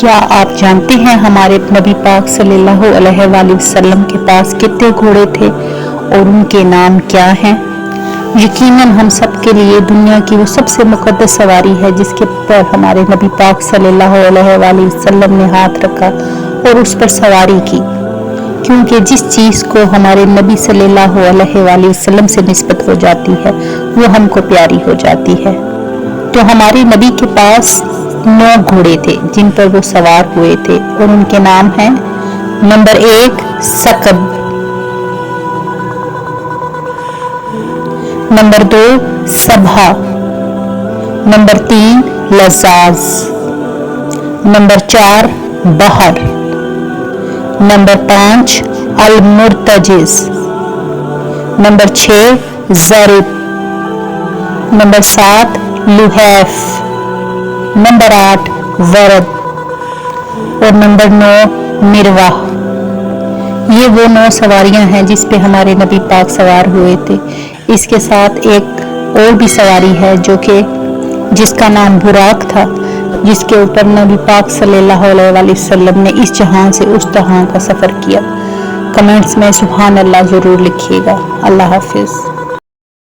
کیا آپ جانتے ہیں ہمارے نبی پاک صلی اللہ علیہ وآلہ وسلم کے پاس کتنے گھوڑے تھے اور ان کے نام کیا ہیں؟ یقیناً ہم سب کے لیے دنیا کی وہ سب سے مقدس سواری ہے جس کے پر ہمارے نبی پاک صلی اللہ علیہ وآلہ وسلم نے ہاتھ رکھا اور اس پر سواری کی، کیونکہ جس چیز کو ہمارے نبی صلی اللہ علیہ وآلہ وسلم سے نسبت ہو جاتی ہے وہ ہم کو پیاری ہو جاتی ہے۔ تو ہمارے نبی کے پاس 9 گھوڑے تھے جن پر وہ سوار ہوئے تھے اور ان کے نام ہیں: نمبر 1 ثقب، نمبر 2 سبھا، نمبر 3 لزاز، نمبر 4 بحر، نمبر 5 المرتجز، نمبر 6 ضرب، نمبر 7 لحیف، نمبر 8 ورد اور نمبر 9 مرواح۔ یہ وہ 9 سواریاں ہیں جس پہ ہمارے نبی پاک سوار ہوئے تھے۔ اس کے ساتھ ایک اور بھی سواری ہے جس کا نام براق تھا، جس کے اوپر نبی پاک صلی اللہ علیہ وآلہ وسلم نے اس جہاں سے اس جہاں کا سفر کیا۔ کمنٹس میں سبحان اللہ ضرور لکھیے گا۔ اللہ حافظ۔